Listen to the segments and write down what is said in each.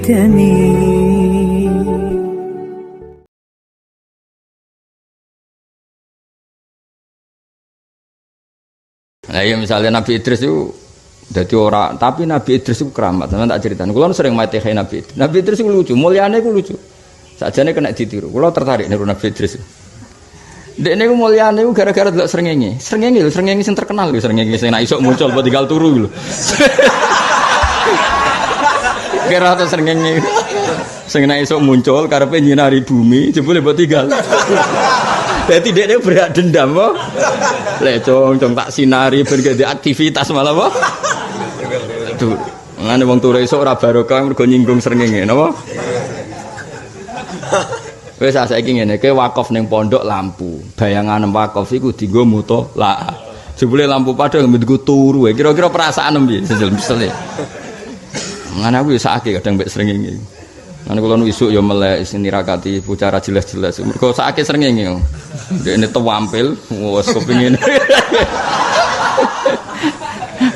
أحببتني. Nah ya misalnya Nabi Idris itu jadi orang, tapi Nabi Idris itu keramat. Teman tak ceritain. Kulo sering mati kayak Nabi Idris. Nabi Idris itu lucu, mulyane itu lucu. Sajane kena ditiru. Kulo tertarik niru Nabi Idris. Dek niku mulyane itu gara-gara delok srengenge. Srengenge lho, srengenge sing terkenal lho, srengenge sing nek iso muncul apa tinggal turu lho. Kira ta srengenge. Sing nek iso muncul karepe nyinari bumi, jebule mbok tinggal. Dadi dekne berak dendam apa? Lek cong tak sinari ben gede aktivitas malah apa? Aduh, ngene wong turu esuk ora barokah mergo nyinggung srengenge, napa? Wis saiki ngene, ke wakaf ning pondok lampu. Bayangan wakaf iku dienggo mutolak. Jebule lampu padhang nggo turu. Kira-kira perasaan piye misale. Ngene aku ya sakake kadang mbek srengenge. Ngene kula isuk ya melek nirakati bicara jelas-jelas. Mergo sakake srengenge. Dekne tampil wis kepengin.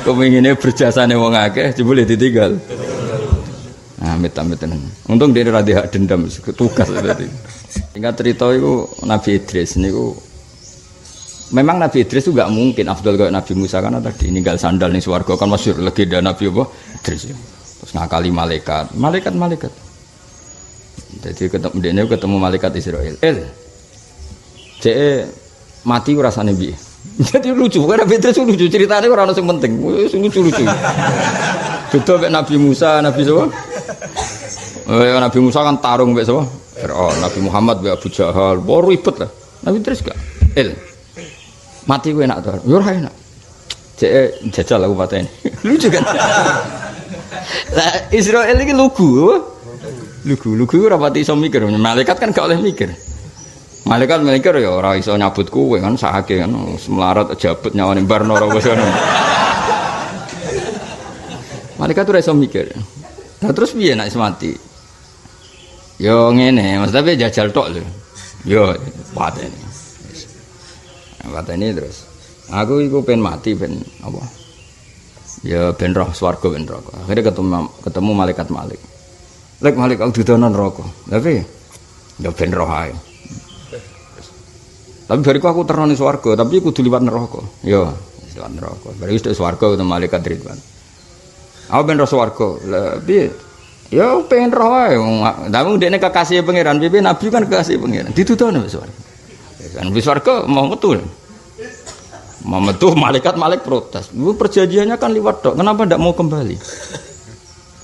Kepengine berjasane wong akeh jebule ditinggal. Amit-amit tenan. Untung dene ra hak dendam tugas tadi. Singkat cerita itu Nabi Idris niku memang Nabi Idris itu enggak mungkin afdal kayak Nabi Musa karena tadi ninggal sandal ning swarga kan masyhur legenda Nabi apa Idris. Terus ngakali malaikat. Jadi ketemu malaikat Israel. Cek mati rasane piye? Jadi lucu, karena Petrus lucu ceritanya ora ono sing penting. Lucu-lucu. Beda mek Nabi Musa, Nabi sapa? Nabi Musa kan tarung mek sapa? Firaun, Nabi Muhammad mek Abu Jahal. Wah ribet lah. Nabi Petrus gak? Mati ku enak to. Yo ora enak. Cek jajal aku pateni. Lucu kan? Lah Israel iki lugu. Lugu ora pati iso mikir. Malaikat kan gak oleh mikir. Malaikat ya ora iso nyabut kowe kan sahake kan melarat jabut nyawane barno ora wis ngono. Malaikat ora iso mikir. Nah terus piye nek mati? Yo ngene, maksudnya jajal tok lho. Yo pateni. Pateni terus. Aku iku pengen mati ben apa? Ya ben roh swarga ben neraka. Akhire ketemu malaikat Malik. Lek Malik aku dudono neraka. Tapi ya ben roh ae. Tapi bariku aku terno ning swarga, tapi kudu liwat neraka. Ya, liwat neraka. Bari wis swarga ketemu malaikat Ridwan. Aku ben roh swarga. Lah piye? Ya pengen roh ae. Tapi ndekne kekasih pangeran, piye nabi kan kekasih pangeran. Ditutono swarga. Kan wis swarga mau metu. Mau metu malaikat protes. Lu perjanjiannya kan liwat tok. Kenapa ndak mau kembali?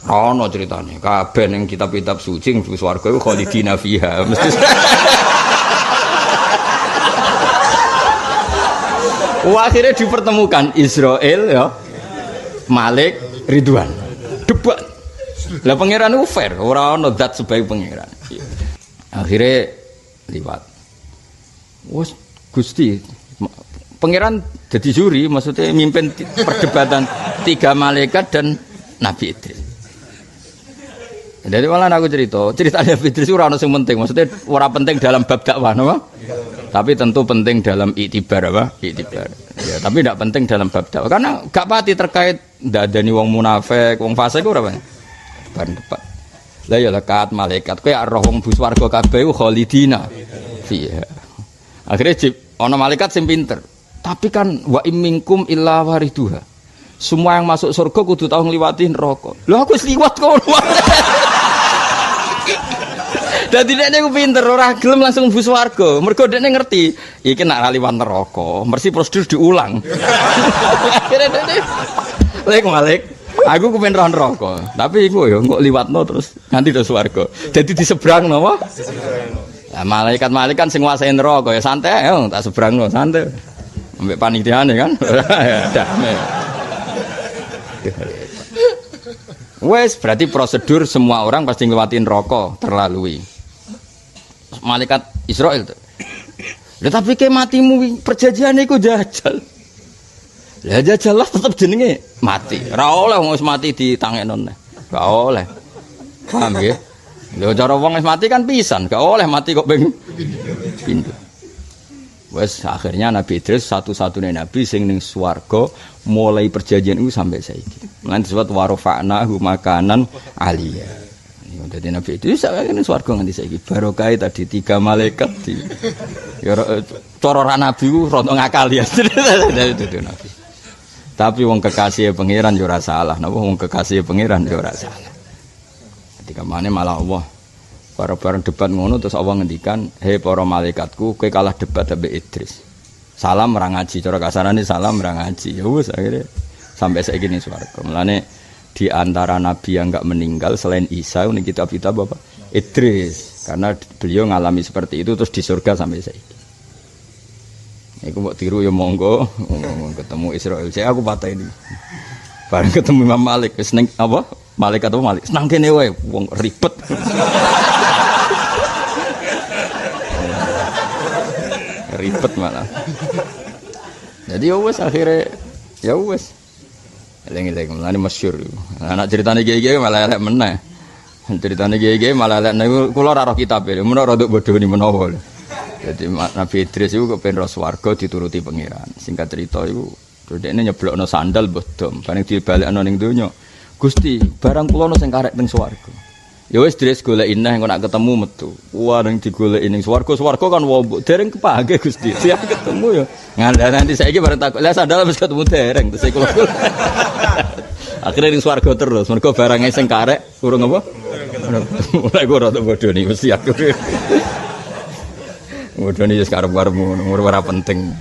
Ono ceritane. Kabeh ning kitab-kitab suci ning swarga iku khalidina fiha. Mesti akhirnya dipertemukan Israel ya Malik Ridwan debat lah pangeran itu fair orang ono dat sebagai pangeran akhirnya liwat wes Gusti pangeran jadi juri maksudnya mimpin perdebatan 3 malaikat dan Nabi Idris. Jadi malah aku ceritanya Idris itu orang yang penting maksudnya orang penting dalam bab dakwah no? Tapi tentu penting dalam iktibar apa? Iktibar. Ya, tapi tidak penting dalam bab dakwah karena gak pati terkait ndak adani wong munafik, wong fasik ora apa. Bareng debat. Lah ya lekat malaikat kowe roh wong bus warga kabeh khalidina. Iya. Akhirnya ana malaikat sing pinter. Tapi kan wa imminkum illa wariduha. Semua yang masuk surga kudu tau ngliwati neraka. Lho aku wis liwat kono. Dadi dekne ku pinter ora gelem langsung mlebu swarga. Mergo dekne ngerti iki nek liwat neraka, mesti prosedur diulang. Akhire dekne lek Malik, aku kepen roh neraka. Tapi iku ya kok liwatno terus nganti do swarga. Dadi disebrangno apa? Lah malaikat kan sing nguasai neraka ya santai ya tak sebrangno santai. Ambek panitiane kan. Damai. Wes berarti prosedur semua orang pasti nglewatin neraka terlalui. Malaikat Israel tuh. Tapi ke matimu perjanjian iku jajal. Lah jajal lah tetep jenenge mati. Ora oleh wong wis mati ditangekno. Gak oleh. Paham nggih? Lho cara wong wis mati kan pisan, gak oleh mati kok ping pindho. Wes akhirnya Nabi Idris satu-satunya nabi sing ning swarga mulai perjanjian itu sampai saiki. Lan disebut warofa'nahu makanan aliyah. Dadi Nabi Idris sakjane swarga nganti saiki. Barokah tadi 3 malaikat di. Ya cara ra nabi ku rada ngakal ya. Dadi Nabi. Tapi wong kekasih pangeran yo ora salah. Napa wong kekasih pangeran yo ora salah. Ketika mana malah Allah bareng debat ngono terus Allah ngendikan, "Hei para malaikatku, kowe kalah debat ambek Idris." Salam ora ngaji, cara kasarane salam ora ngaji. Ya wis akhirnya sampai saiki ning swarga. Mulane di antara nabi yang enggak meninggal selain Isa ning kitab-kitab apa? Idris. Karena beliau ngalami seperti itu terus di surga sampai saiki. Iku mbok tiru ya monggo, ketemu Israil. Saya aku patah ini. Bareng ketemu Imam Malik wis ning apa? Malaikat apa Malik? Nang kene wae wong ribet. Ribet malah. Jadi ya wis akhirnya ya wis. Eling-eling mulane masyhur. Anak ceritane kiye-kiye malah elek meneh. Ceritane kiye-kiye malah elek niku kula ora roh kitabe. Menawa rada bodhoni menawa. Jadi Nabi Idris iku kepen ro swarga dituruti pangeran. Singkat cerita iku dhekne nyeblokno sandal mbah dom, bareng dibalekno ning donya. Gusti, barang kula ono sing karek teng swarga. Ya wis Idris goleki neh engko nak ketemu metu. Wah ning digoleki ning swarga kan wombok dereng kepake Gusti. Siap ketemu ya. Ngandani nanti saiki bareng takok, "Lah sandal wis ketemu dereng." Terus kula. Akhirnya ning swarga terus. Mergo barange sing karek urung apa? Ora kok ora bodho nih mesti aku. Bodho nih wis karep-karepmu, ora penting.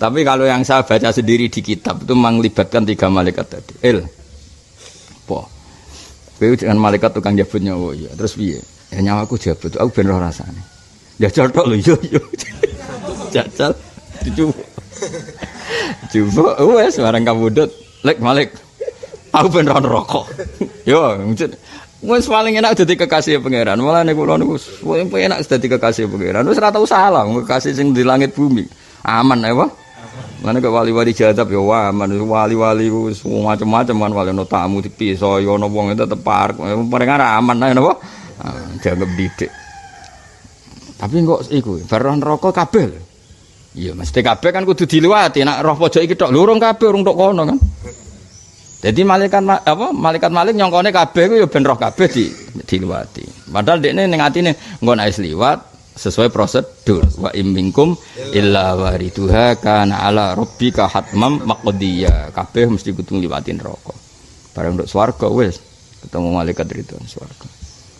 Tapi kalau yang saya baca sendiri di kitab itu melibatkan 3 malaikat tadi. Po. Kowe dengan malaikat tukang jabut nyawa ya. Terus piye? Ya nyawaku jabut, aku ben roh rasane. Jajal tok lho yo. Jajal dicoba. Coba wes barang kabudut, lek Malik. Aku ben roh neraka. Yo, wis paling enak dadi kekasih pangeran. Mulane kula niku paling enak dadi kekasih pangeran. Wis ora tau salah kekasih sing di langit bumi. Aman apa? Mana ke wali-wali jadab ya aman, wali-wali wis macam-macam kan wali ono tamu dipisah ya ono wong tetep parek. Mereka aman ae napa? Dianggap didik. Tapi kok iku bar neraka kabeh. Iya mesti kabeh kan kudu diliwati. Nek roh pojok iki tok lurung kabeh urung tok kono kan. Jadi malaikat Malik nyongkone kabeh ku ya ben roh kabeh diliwati. Padahal dekne ning atine engko nek wis liwat sesuai prosedur wa imminkum illa wariduha kana ala rabbika hatmam maqdiya. Kabeh mesti kudu ngliwati neraka. Bareng nduk swarga wis ketemu malaikat itu swarga.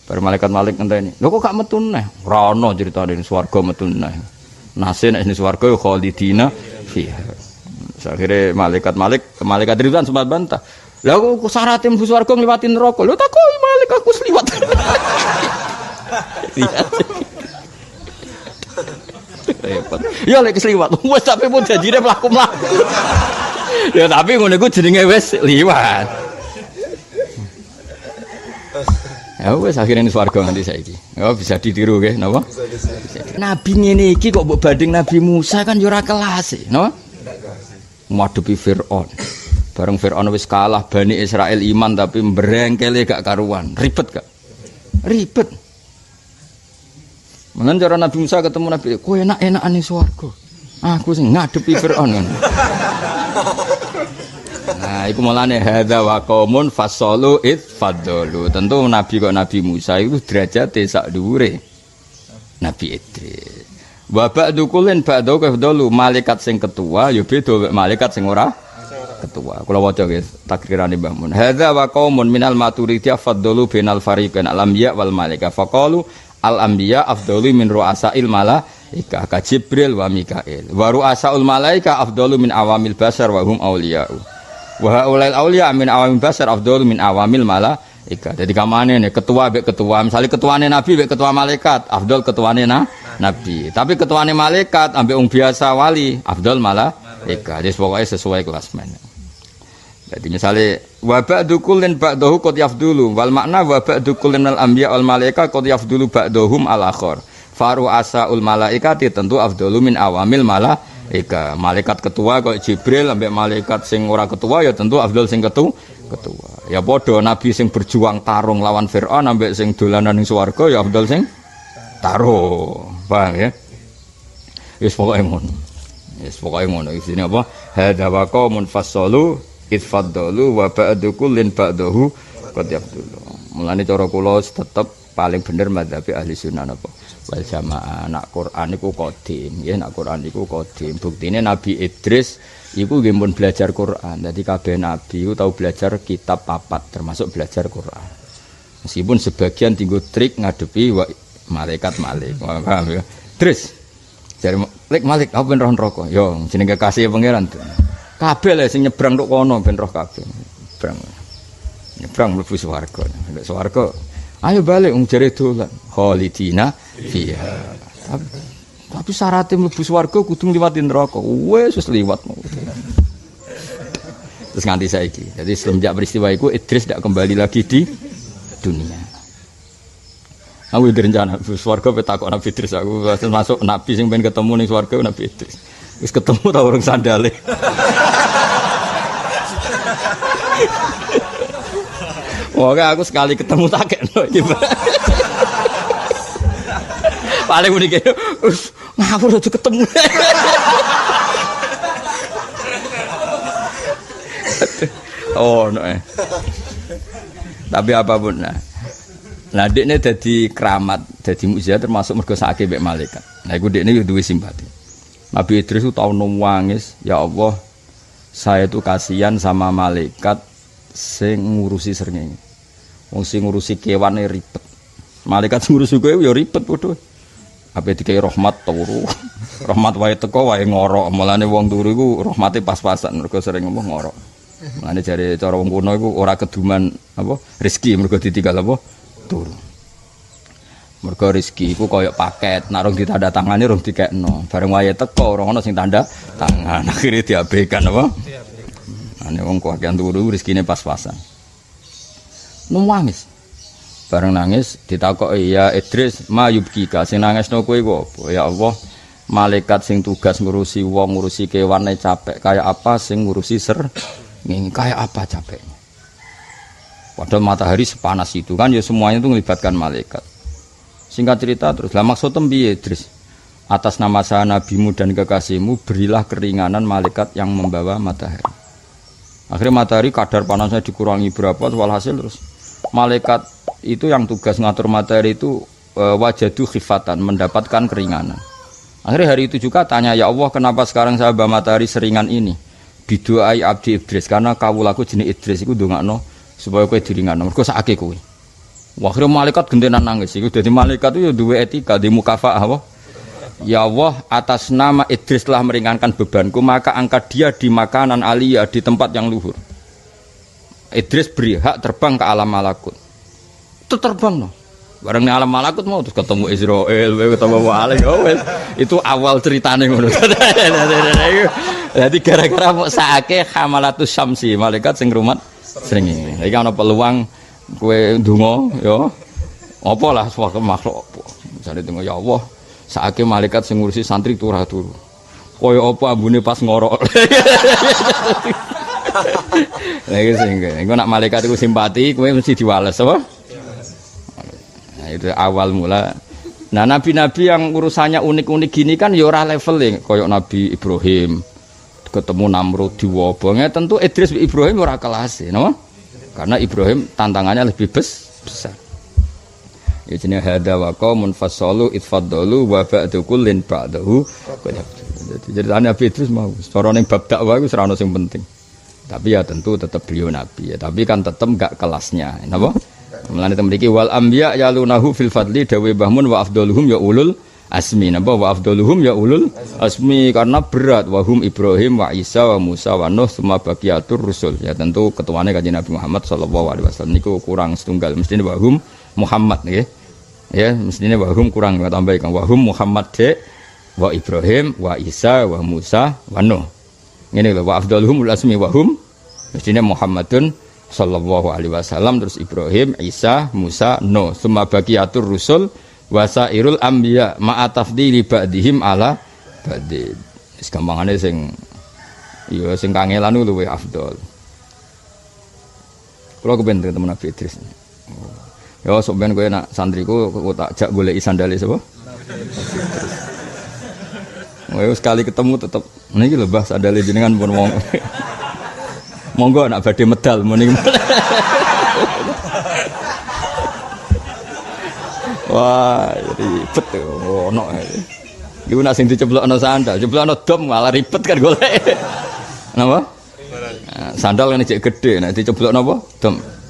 Bareng malaikat Malik ngenteni. Lho kok gak metu neh? Ora ono critane swarga metu neh. Nase nek ning swarga ya khalidina fiha. Akhire malaikat Ridwan sempat bantah. Lah kok syaratnya mlebu swarga ngliwati neraka? Lho takoki malaikat aku sliwat. Repot. Ya lek kesliwat. Wes sampe pun janjine mlaku-mlaku. Ya tapi ngono iku jenenge wis liwat. Ya wis akhirnya swarga nganti saiki. Ya bisa ditiru nggih, napa? Nabi ngene iki kok mbok banding Nabi Musa kan ya ora kelas, napa? Ngadepi Firaun. Bareng Firaun wis kalah, Bani Israel iman tapi mbrengkele gak karuan. Ribet gak? Ribet. Mengen cara Nabi Musa ketemu Nabi, "Kowe enak-enakan ning swarga. Aku sing ngadepi Firaun." Nah, iku mulane hadza wa qaumun fasalu id fadlu. Tentu Nabi kok Nabi Musa itu derajate sak dhuwure Nabi Idris. Wa ba'du kullin ba'du kafdalu, malaikat sing ketua ya beda mek malaikat sing ora ketua. Kula waca nggih takrirane Mbah Mun. Hadza wa qaumun minal maturidiyah fadlu bainal fariqain al-anbiya wal malaika faqalu al-anbiya afdalu min ru'asail malaika ka Jibril wa Mikail wa ru'asaul malaika afdalu min awamil basar wa hum awliya'u wa haulail awliya min awamil basar afdalu min awamil malaika. Jadi kamane nih ketua mbek ketua, misalnya ketuane nabi mbek ketua malaikat afdal ketuane nabi, tapi ketuane malaikat ambek wong biasa wali afdal malaika. Jadi pokoknya sesuai kelas men. Jadi misalnya wa ba'du kullin ba'dahu qad yafdulu wal makna wa ba'du kullin al anbiya wal malaika qad yafdulu ba'dahum al akhar. Faru asaul malaikati tentu afdalu min awamil malaika. Malaikat ketua kok Jibril ambek malaikat sing ora ketua ya tentu afdal sing ketua. Ya padha nabi sing berjuang tarung lawan Firaun ambek sing dolanan ning swarga ya afdal sing tarung. Paham ya? Wis pokoke ngono. Isine apa? Hadza wa qaumun fasalu itfaddalu wa ba'du kullin ba'dahu qad yaqtulu. Mulane cara kula tetep paling bener madzhab ahli sunnah napa wal jamaah. Nak Quran iku qadim, nggih nak Quran iku qadim. Buktine Nabi Idris iku nggih pun belajar Quran. Dadi kabeh nabi iku tau belajar kitab papat termasuk belajar Quran. Meskipun sebagian tinggo trik ngadepi malaikat Malik. Paham ya? Terus jare Malik apa ben roh neraka? Yo jenenge kekasih pangeran. Kabeh le sing nyebrang tok kono ben roh kabeh. Nyebrang mlebu swarga. Nek swarga ayo balik jare dolan. Khalidina fiha. Tapi syaratnya mlebu swarga kudu ngliwati neraka. Wis liwat. Terus nganti saiki. Jadi semenjak peristiwa itu Idris tidak kembali lagi di dunia. Aku direncana swarga petakok Nabi Idris aku masuk nabi sing pengen ketemu ning swarga Nabi Idris. Wis ketemu ta urung sandale. Wah, aku sekali ketemu tak kekno iki. Paling muni kene, ngawur aja ketemu. Oh, no. Tapi apapun nah dekne dadi keramat, dadi mukjizat termasuk mergo sakake mek malaikat. Nah iku dekne yo duwe simpati. Nabi Idris itu tau nangis, ya Allah, saya itu kasihan sama malaikat sing ngurusi srengenge. Wong sing ngurusi kewane ribet. Malaikat sing ngurusi kowe ya ribet padha. Ape dikai rahmat turu. Rahmat wae teko wae ngorok. Mulane wong turu iku rahmate pas-pasan mergo sering ngomong ngorok. Mulane jare cara wong kuno iku ora keduman apa rezeki mergo ditinggal apa turu. Mergo rezeki iku kaya paket, nek rong ditanda tangane rong dikekno. Bareng wae teko ora ono sing tanda tangan. Akhire diabaikan apa? Ane wong kakean turu rezekine pas-pasan. Nangis. Bareng nangis ditakoki ya Idris, mayubkika sing nangisno kowe iku apa? Ya Allah, malaikat sing tugas ngurusi wong, ngurusi kewane capek. Kayak apa sing ngurusi kayak apa capeknya? Padahal matahari sepanas itu kan ya semuanya itu melibatkan malaikat. Singkat cerita terus lah maksudnya piye Idris? Atas nama saya nabimu dan kekasihmu berilah keringanan malaikat yang membawa matahari. Akhirnya matahari kadar panasnya dikurangi berapa walhasil terus malaikat itu yang tugas ngatur matahari itu wajadu khifatan mendapatkan keringanan. Akhirnya hari itu juga tanya ya Allah kenapa sekarang saya bawa matahari seringan ini? Biduai abdi Idris karena kawulaku jenis Idris itu ndongakno supaya kowe diringanno. Mergo sakake kowe. Wah, akhirnya malaikat gentenan nangis. Iku dadi malaikat itu ya duwe etika, di mukafaah apa? Ya Allah, atas nama Idris telah meringankan bebanku, maka angkat dia di makanan aliyah di tempat yang luhur. Idris beri hak terbang ke alam malakut. Itu terbang no. Bareng alam malakut mau terus ketemu Israel, ketemu Wali. Itu awal ceritane ngono. Jadi gara-gara mau sakake hamalatus syamsi, malaikat sing rumat srengenge. Iki ana peluang kowe ndonga ya. Apa lah suatu makhluk apa. Misale ndonga ya Allah, sakake malaikat sing ngurusi santri turu. Kaya apa ambune pas ngorok. Lah iki sing engko nak malaikat iku simpati, kowe mesti diwales apa? Nah, itu awal mula. Nah, nabi-nabi yang urusannya unik-unik gini kan ya ora leveling kaya Nabi Ibrahim. Ketemu Namrud diwobonge tentu Idris Ibrahim ora kelas, no? Karena Ibrahim tantangannya lebih besar. Ya jenenge hada wa qaumun fasalu itfadalu wa ba'du kullin ba'dahu. Jadi Nabi Idris mau cara ning bab dakwah iku ora ono sing penting. Tapi ya tentu tetap beliau nabi ya, tapi kan tetap enggak kelasnya. Napa? Mulane mriki wal anbiya yalunahu fil fadli dawe bahmun wa afdaluhum ya ulul asmi. Napa wa afdaluhum ya ulul asmi karena berat wahum Ibrahim wa Isa wa Musa wa Nuh semua bagiatur rusul. Ya tentu ketuane Kanjeng Nabi Muhammad sallallahu alaihi wasallam niku kurang setunggal mestine wahum Muhammad nggih. Ya mestine wahum kurang tambahkan wahum Muhammad de wa Ibrahim wa Isa wa Musa wa Nuh. Ngene lho wa afdaluhum ul asmi wahum mestine Muhammadun sallallahu alaihi wasallam terus Ibrahim, Isa, Musa, Nuh semua bagiatur rusul wasairul anbiya ma'a tafdili ba'dihim ala ba'din. Wis gampangane sing ya sing kangelan luwih afdal. Kula kepen ketemu Nabi Idris. Ya sok ben kowe nak santriku tak jak goleki sandale sapa? Wes sekali ketemu tetep niki lho Mbah sandale jenengan pun wong. Monggo nak badhe medal muni. Wah, ribet tuh. Ono. Iku nak sing diceblokno sandal, ceblokno dom malah ribet kan golek. Napa? Sandal kan cek gede, nek diceblokno apa? Dom.